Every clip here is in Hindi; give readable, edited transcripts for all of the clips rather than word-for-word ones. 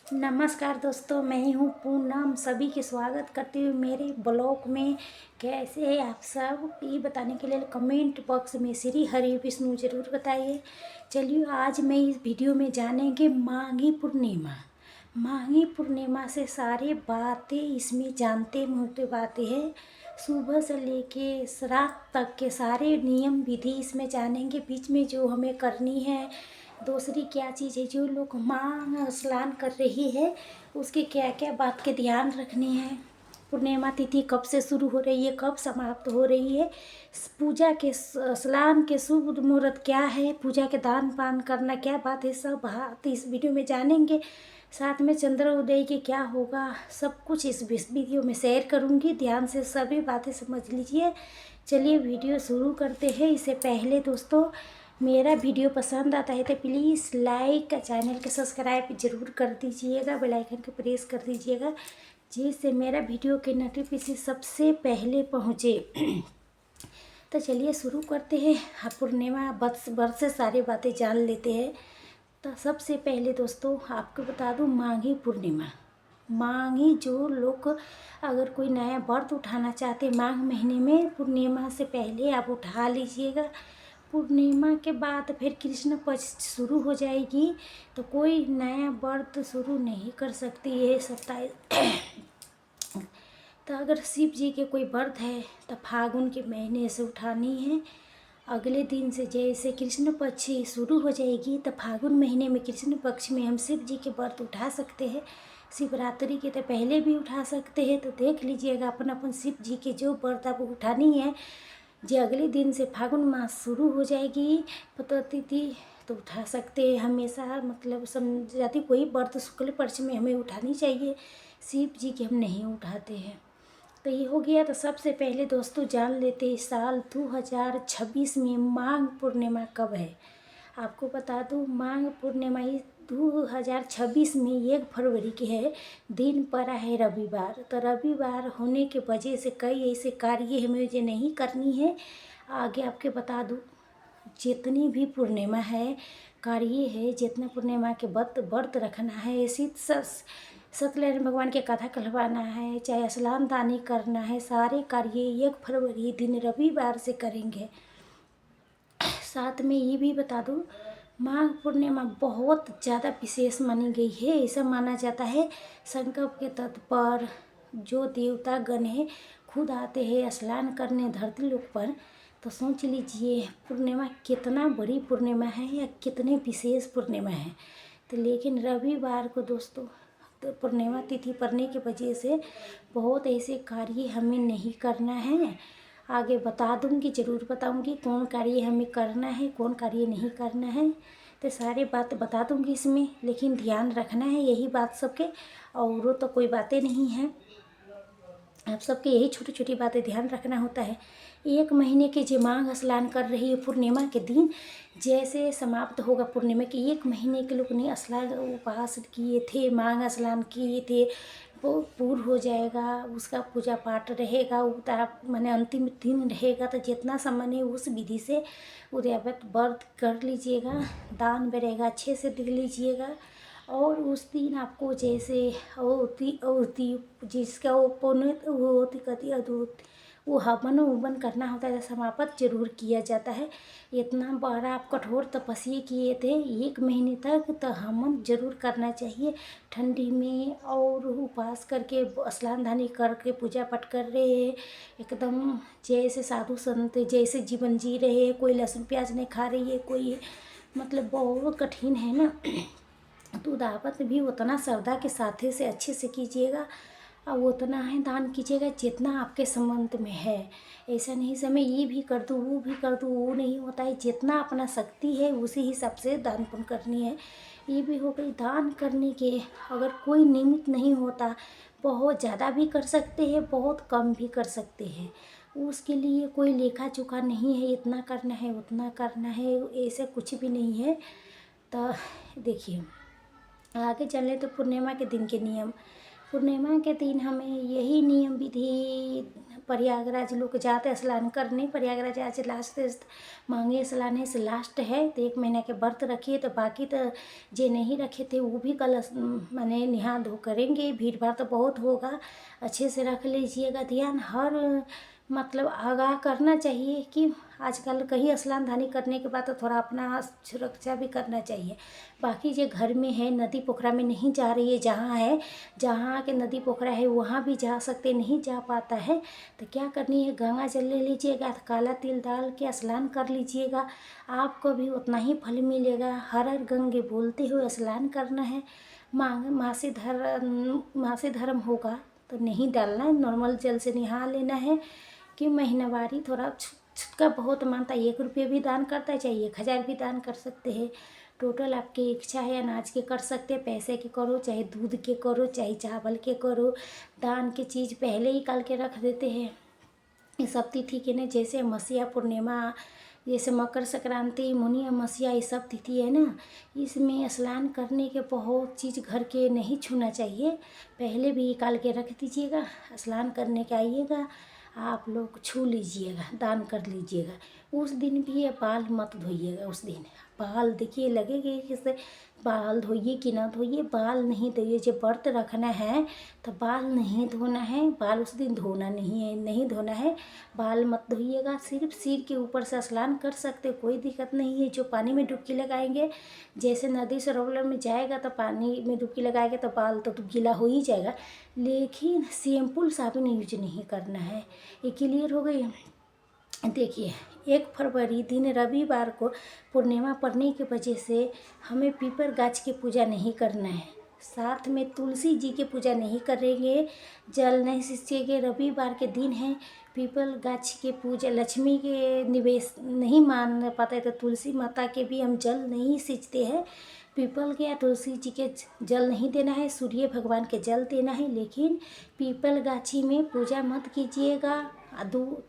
नमस्कार दोस्तों, मैं ही हूँ पूनम। सभी की स्वागत करती हूँ मेरे ब्लॉग में। कैसे हैं आप सब, ये बताने के लिए कमेंट बॉक्स में श्री हरि विष्णु ज़रूर बताइए। चलिए आज मैं इस वीडियो में जानेंगे माघी पूर्णिमा। माघी पूर्णिमा से सारे बातें इसमें जानते मुझे बातें हैं। सुबह से लेके रात तक के सारे नियम विधि इसमें जानेंगे। बीच में जो हमें करनी है, दूसरी क्या चीज़ है, जो लोग माँ स्नान कर रही है उसके क्या क्या बात के ध्यान रखनी है। पूर्णिमा तिथि कब से शुरू हो रही है, कब समाप्त हो रही है, पूजा के स्नान के शुभ मुहूर्त क्या है, पूजा के दान पान करना क्या बात है, सब बात इस वीडियो में जानेंगे। साथ में चंद्रोदय के क्या होगा, सब कुछ इस वीडियो में शेयर करूंगी। ध्यान से सभी बातें समझ लीजिए। चलिए वीडियो शुरू करते हैं। इससे पहले दोस्तों, मेरा वीडियो पसंद आता है तो प्लीज़ लाइक, चैनल के सब्सक्राइब जरूर कर दीजिएगा, बेल आइकन को प्रेस कर दीजिएगा जिससे मेरा वीडियो के नोटिफिकेशन सबसे पहले पहुँचे। तो चलिए शुरू करते हैं। पूर्णिमा वर्ष से सारी बातें जान लेते हैं। तो सबसे पहले दोस्तों आपको बता दूं, माघी पूर्णिमा। माघी जो लोग अगर कोई नया व्रत उठाना चाहते माघ महीने में, पूर्णिमा से पहले आप उठा लीजिएगा। पूर्णिमा के बाद फिर कृष्ण पक्ष शुरू हो जाएगी तो कोई नया व्रत शुरू नहीं कर सकती है। 27 तो अगर शिव जी के कोई व्रत है तो फागुन के महीने से उठानी है। अगले दिन से जैसे कृष्ण पक्ष शुरू हो जाएगी तो फागुन महीने में कृष्ण पक्ष में हम शिव जी के व्रत उठा सकते हैं। शिवरात्रि के तो पहले भी उठा सकते हैं। तो देख लीजिएगा अपन अपन शिव जी के जो व्रत आपको उठानी है, जो अगले दिन से फागुन मास शुरू हो जाएगी तिथि तो उठा सकते हैं। हमेशा मतलब समझाती कोई व्रत शुक्ल पक्ष में हमें उठानी चाहिए, शिव जी के हम नहीं उठाते हैं। तो ये हो गया। तो सबसे पहले दोस्तों जान लेते हैं साल 2026 में माघ पूर्णिमा कब है। आपको बता दूँ, माघ पूर्णिमा 2026 में 1 फरवरी की है। दिन पड़ा है रविवार। तो रविवार होने के वजह से कई ऐसे कार्य हमें मुझे नहीं करनी है। आगे आपके बता दूँ, जितनी भी पूर्णिमा है कार्य है, जितना पूर्णिमा के व्रत रखना है, ऐसी सत्यनारायण भगवान के कथा कहलवाना है, चाहे स्नान दानी करना है, सारे कार्य 1 फरवरी दिन रविवार से करेंगे। साथ में ये भी बता दूँ, माघ पूर्णिमा बहुत ज़्यादा विशेष मानी गई है। ऐसा माना जाता है संकल्प के तट पर जो देवता गण है खुद आते हैं स्नान करने धरती लोक पर। तो सोच लीजिए पूर्णिमा कितना बड़ी पूर्णिमा है या कितने विशेष पूर्णिमा है। तो लेकिन रविवार को दोस्तों तो पूर्णिमा तिथि पड़ने की वजह से बहुत ऐसे कार्य हमें नहीं करना है। आगे बता दूंगी, ज़रूर बताऊंगी कौन कार्य हमें करना है, कौन कार्य नहीं करना है। तो सारी बात बता दूंगी इसमें, लेकिन ध्यान रखना है यही बात सबके, और तो कोई बातें नहीं है। आप सबके यही छोटी छोटी बातें ध्यान रखना होता है। 1 महीने के जो माघ स्नान कर रही है पूर्णिमा के दिन जैसे समाप्त होगा पूर्णिमा के 1 महीने के लोग ने स्नान उपवास किए थे, माघ स्नान किए थे, वो पूर्ण हो जाएगा। उसका पूजा पाठ रहेगा, उतार माने अंतिम दिन रहेगा। तो जितना समय है उस विधि से उद्यापन व्रत कर लीजिएगा, दान भी रहेगा अच्छे से दे लीजिएगा। और उस दिन आपको जैसे होती जिसका वो पुण्य वो होती कहती अधूत वो हवन उवन करना होता है, समापन जरूर किया जाता है। इतना बड़ा आप कठोर तपस्या किए थे 1 महीने तक, तो हवन जरूर करना चाहिए ठंडी में। और उपवास करके स्नान दानी करके पूजा पाठ कर रहे हैं एकदम जैसे साधु संत जैसे जीवन जी रहे हैं। कोई लहसुन प्याज नहीं खा रही है, कोई मतलब बहुत कठिन है ना। तो दावत भी उतना श्रद्धा के साथे से अच्छे से कीजिएगा और उतना है दान कीजिएगा जितना आपके संबंध में है। ऐसा नहीं समय ये भी कर दूँ वो भी कर दूँ, वो नहीं होता है। जितना अपना शक्ति है उसी हिसाब से दान पुण्य करनी है। ये भी हो गई दान करने के। अगर कोई निमित्त नहीं होता, बहुत ज़्यादा भी कर सकते हैं, बहुत कम भी कर सकते हैं। उसके लिए कोई लेखा जोखा नहीं है, इतना करना है उतना करना है, ऐसा कुछ भी नहीं है। तो देखिए आगे चले तो पूर्णिमा के दिन के नियम। पूर्णिमा के दिन हमें यही नियम विधि प्रयागराज लोग जाते स्नान करने। प्रयागराज आज लास्ट मांगे स्नान से लास्ट है, तो 1 महीना के व्रत रखिए। तो बाकी तो जे नहीं रखे थे वो भी कल माने नहा धो करेंगे। भीड़ भाड़ तो बहुत होगा, अच्छे से रख लीजिएगा ध्यान। हर मतलब आगाह करना चाहिए कि आजकल कहीं स्नान धानी करने के बाद तो थोड़ा अपना सुरक्षा भी करना चाहिए। बाकी जो घर में है, नदी पोखरा में नहीं जा रही है, जहाँ है, जहाँ के नदी पोखरा है वहाँ भी जा सकते, नहीं जा पाता है तो क्या करनी है, गंगा जल ले लीजिएगा, काला तिल डाल के स्नान कर लीजिएगा, आपको भी उतना ही फल मिलेगा। हर हर गंगे बोलते हुए स्नान करना है। मासिक धर्म होगा तो नहीं डालना है, नॉर्मल जल से नहा लेना है। कि महीनावारी थोड़ा छुटका बहुत मानता है, 1 रुपये भी दान करता है, चाहे 1000 भी दान कर सकते हैं। टोटल आपकी इच्छा है, अनाज के कर सकते हैं, पैसे के करो, चाहे दूध के करो, चाहे चावल के करो। दान की चीज़ पहले ही काल के रख देते हैं। ये सब तिथि के ना, जैसे मसिया पूर्णिमा, जैसे मकर संक्रांति, मुनि अमावस्या, ये सब तिथि है ना, इसमें स्नान करने के बहुत चीज़ घर के नहीं छूना चाहिए। पहले भी निकाल के रख दीजिएगा, स्नान करने के आइएगा, आप लोग छू लीजिएगा, दान कर लीजिएगा। उस दिन भी ये बाल मत धोइएगा। उस दिन बाल देखिए लगेगा कि बाल धोइए कि ना धोइए, बाल नहीं धोइए। जब व्रत रखना है तो बाल नहीं धोना है, बाल उस दिन धोना नहीं है, नहीं धोना है, बाल मत धोइएगा। सिर्फ सिर के ऊपर से स्नान कर सकते, कोई दिक्कत नहीं है। जो पानी में डुबकी लगाएंगे, जैसे नदी सरोवर में जाएगा तो पानी में डुबकी लगाएगा तो बाल तो गीला हो ही जाएगा, लेकिन शैम्पुल साबुन यूज नहीं करना है। ये क्लियर हो गई। देखिए 1 फरवरी दिन रविवार को पूर्णिमा पड़ने की वजह से हमें पीपर गाछ की पूजा नहीं करना है, साथ में तुलसी जी की पूजा नहीं करेंगे, जल नहीं सींचेंगे। रविवार के दिन है, पीपल गाछ के पूजा, लक्ष्मी के निवेश नहीं मान पाते तो तुलसी माता के भी हम जल नहीं सींचते हैं। पीपल के या तुलसी जी के जल नहीं देना है, सूर्य भगवान के जल देना है। लेकिन पीपल गाछी में पूजा मत कीजिएगा।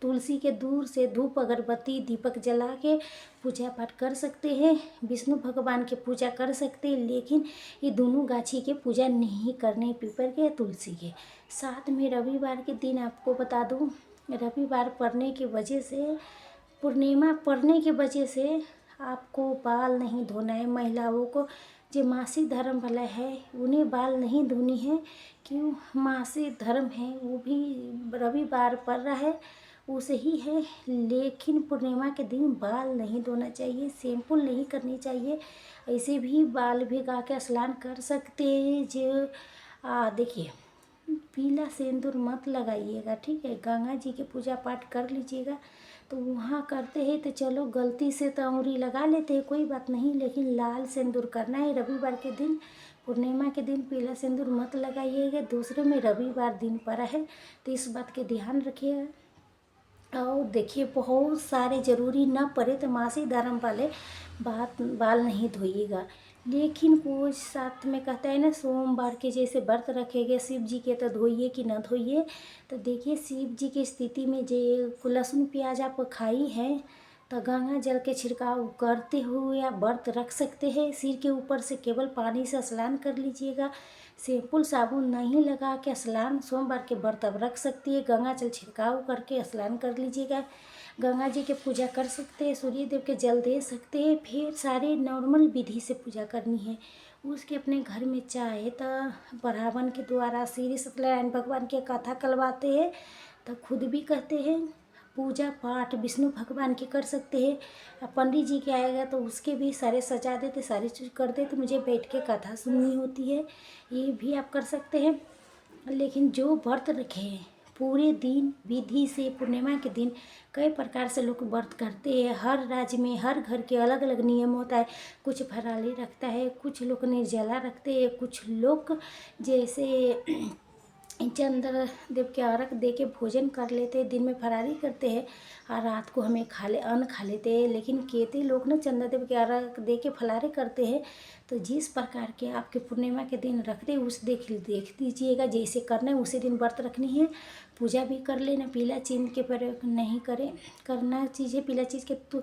तुलसी के दूर से धूप अगरबत्ती दीपक जला के पूजा पाठ कर सकते हैं, विष्णु भगवान की पूजा कर सकते हैं, लेकिन ये दोनों गाछी के पूजा नहीं करने, पीपल के या तुलसी के। साथ में रविवार के दिन आपको बता दूं, रविवार पड़ने की वजह से, पूर्णिमा पड़ने की वजह से आपको बाल नहीं धोना है। महिलाओं को जो मासिक धर्म वाला है उन्हें बाल नहीं धोनी है। क्यों, मासिक धर्म है वो भी रविवार पड़ रहा है, उसे ही है, लेकिन पूर्णिमा के दिन बाल नहीं धोना चाहिए, शैम्पू नहीं करनी चाहिए। ऐसे भी बाल भिगा के स्नान कर सकते हैं। जो देखिए पीला सिंदूर मत लगाइएगा, ठीक है। गंगा जी की पूजा पाठ कर लीजिएगा, तो वहाँ करते हैं तो चलो गलती से तो अंगुरी लगा लेते हैं, कोई बात नहीं, लेकिन लाल सिंदूर करना है रविवार के दिन। पूर्णिमा के दिन पीला सिंदूर मत लगाइएगा। दूसरे में रविवार दिन पड़ा है तो इस बात के ध्यान रखिएगा। और देखिए बहुत सारे ज़रूरी ना पड़े तो मासिक धर्म वाले बाल नहीं धोइएगा। लेकिन कुछ साथ में कहता है ना, सोमवार के जैसे व्रत रखेंगे शिव जी के तो धोइए कि ना धोइए। तो देखिए शिव जी की स्थिति में जो लहसुन प्याज आप खाई है तो गंगा जल के छिड़काव करते हुए आप व्रत रख सकते हैं। सिर के ऊपर से केवल पानी से स्नान कर लीजिएगा, शैम्पुल साबुन नहीं लगा के स्नान सोमवार के व्रत अब रख सकती है। गंगा जल छिड़काव करके स्नान कर लीजिएगा, गंगा जी की पूजा कर सकते हैं, सूर्य देव के जल दे सकते हैं। फिर सारे नॉर्मल विधि से पूजा करनी है। उसके अपने घर में चाहे तो ब्राह्मण के द्वारा श्री सत्यनारायण भगवान की कथा करवाते हैं, तो खुद भी कहते हैं। पूजा पाठ विष्णु भगवान की कर सकते हैं। पंडित जी के आएगा तो उसके भी सारे सजा देते, सारी चीज़ कर देते, मुझे बैठ के कथा सुननी होती है, ये भी आप कर सकते हैं। लेकिन जो व्रत रखे हैं पूरे दिन विधि से, पूर्णिमा के दिन कई प्रकार से लोग व्रत करते हैं। हर राज्य में हर घर के अलग अलग नियम होता है, कुछ फराली रखता है, कुछ लोग निर्जला रखते हैं, कुछ लोग जैसे चंद्र देव के अर्घ दे के भोजन कर लेते हैं, दिन में फरारी करते हैं और रात को हमें अन्न खा लेते हैं। लेकिन केते लोग ना चंद्र देव के अर्घ दे के फलारे करते हैं। तो जिस प्रकार के आपके पूर्णिमा के दिन रखते हैं उस देख दीजिएगा, जैसे करना है उसी दिन व्रत रखनी है। पूजा भी कर लेना, पीला चीज़ के प्रयोग नहीं करें, करना चीज़ है पीला चीज़ के। तो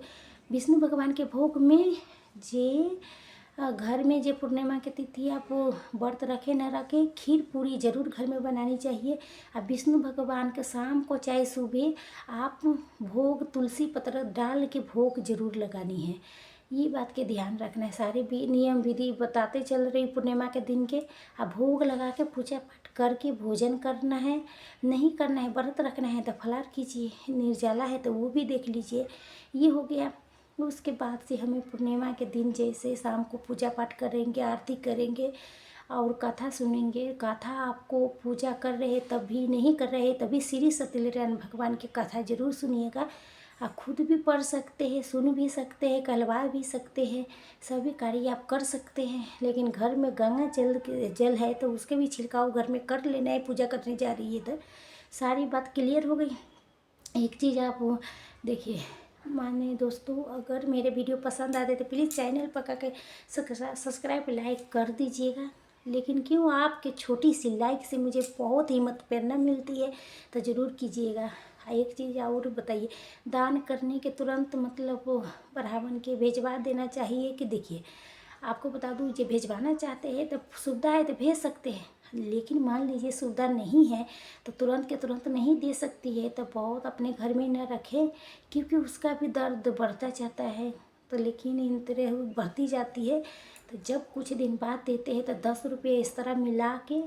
विष्णु भगवान के भोग में जे घर में जो पूर्णिमा की तिथि आप व्रत रखे न रखें, खीर पूरी जरूर घर में बनानी चाहिए। अब विष्णु भगवान के शाम को चाहे सुबह आप भोग तुलसी पत्र डाल के भोग जरूर लगानी है। ये बात के ध्यान रखना है। सारे भी नियम विधि बताते चल रही पूर्णिमा के दिन के। अब भोग लगा के पूजा पाठ करके भोजन करना है। नहीं करना है, व्रत रखना है तो फलार कीजिए, निर्जला है तो वो भी देख लीजिए। ये हो गया। उसके बाद से हमें पूर्णिमा के दिन जैसे शाम को पूजा पाठ करेंगे, आरती करेंगे और कथा सुनेंगे। कथा आपको पूजा कर रहे तभी, नहीं कर रहे तभी श्री सत्यनारायण भगवान की कथा जरूर सुनिएगा। आप खुद भी पढ़ सकते हैं, सुन भी सकते हैं, कहलवा भी सकते हैं, सभी कार्य आप कर सकते हैं। लेकिन घर में गंगा जल है तो उसके भी छिड़काव घर में कर लेना है। पूजा करने जा रही है तो सारी बात क्लियर हो गई। एक चीज़ आप देखिए, माने दोस्तों, अगर मेरे वीडियो पसंद आते तो प्लीज़ चैनल पका के सब्सक्राइब लाइक कर दीजिएगा। लेकिन क्यों, आपके छोटी सी लाइक से मुझे बहुत हिम्मत प्रेरणा मिलती है, तो ज़रूर कीजिएगा। एक चीज़ और बताइए, दान करने के तुरंत मतलब बढ़ावन के भेजवा देना चाहिए कि देखिए, आपको बता दूँ, ये भेजवाना चाहते हैं तो सुविधा है तो भेज सकते हैं। लेकिन मान लीजिए सुविधा नहीं है तो तुरंत के तुरंत नहीं दे सकती है, तो बहुत अपने घर में न रखें, क्योंकि उसका भी दर्द बढ़ता जाता है। तो लेकिन इन तरह बढ़ती जाती है। तो जब कुछ दिन बाद देते हैं तो 10 रुपये इस तरह मिला के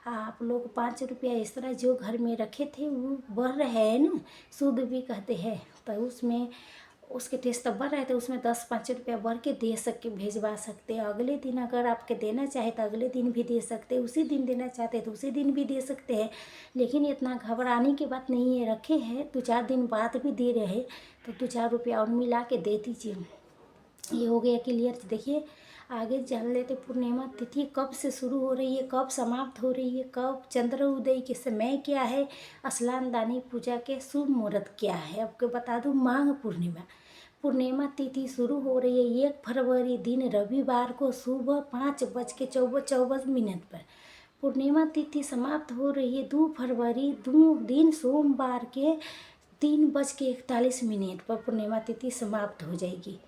आप लोग 5 रुपया इस तरह जो घर में रखे थे वो बढ़ रहे हैं ना, शुद्ध भी कहते हैं, तो उसमें उसके टेस्ट तब बढ़ रहे थे, उसमें 10-5 रुपया बढ़ के दे सके, भेजवा सकते हैं। अगले दिन अगर आपके देना चाहे तो अगले दिन भी दे सकते हैं, उसी दिन देना चाहते हैं तो उसी दिन भी दे सकते हैं। लेकिन इतना घबराने की बात नहीं है, रखे हैं 2-4 दिन बाद भी दे रहे तो 2-4 रुपया और मिला के दे दीजिए। ये हो गया क्लियर। देखिए आगे जान लेते, पूर्णिमा तिथि कब से शुरू हो रही है, कब समाप्त हो रही है, कब चंद्र उदय के समय क्या है, स्नान दानी पूजा के शुभ मुहूर्त क्या है। आपको बता दूं, माघ पूर्णिमा तिथि शुरू हो रही है 1 फरवरी दिन रविवार को सुबह 5:24 पर। पूर्णिमा तिथि समाप्त हो रही है 2 फरवरी दिन सोमवार के 3:41 पर पूर्णिमा तिथि समाप्त हो जाएगी।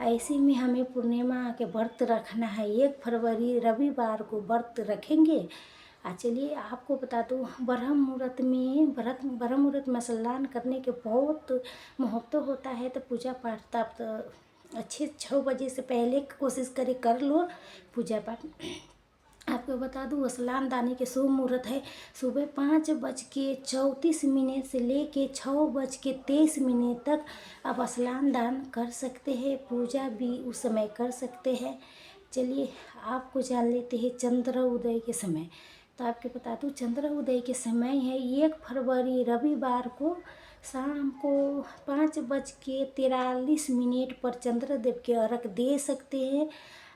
ऐसे में हमें पूर्णिमा के व्रत रखना है। 1 फरवरी रविवार को व्रत रखेंगे। चलिए आपको बता दूँ, ब्रह्म मुहूर्त में स्नान करने के बहुत महत्व होता है। तो पूजा पाठ तब तो अच्छे 6 बजे से पहले कोशिश करें कर लो पूजा पाठ। आपको बता दूँ, स्नान दानी के शुभ मुहूर्त है सुबह 5:34 से लेके 6:23 तक आप स्नान दान कर सकते हैं, पूजा भी उस समय कर सकते हैं। चलिए आपको जान लेते हैं चंद्र उदय के समय। तो आपको बता दूँ, चंद्र उदय के समय है 1 फरवरी रविवार को शाम को 5:43 पर चंद्रदेव के अर्घ दे सकते हैं।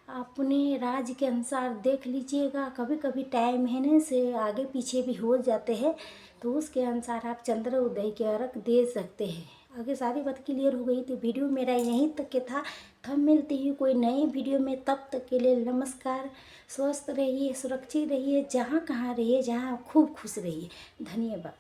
अपने राज्य के अनुसार देख लीजिएगा, कभी कभी टाइम है ना से आगे पीछे भी हो जाते हैं, तो उसके अनुसार आप चंद्र उदय के अर्घ दे सकते हैं। आगे सारी बात क्लियर हो गई। तो वीडियो मेरा यहीं तक के था। हम मिलते हैं कोई नए वीडियो में, तब तक के लिए नमस्कार। स्वस्थ रहिए, सुरक्षित रहिए, जहाँ कहाँ रहिए, जहाँ खूब खुश रहिए। धन्यवाद।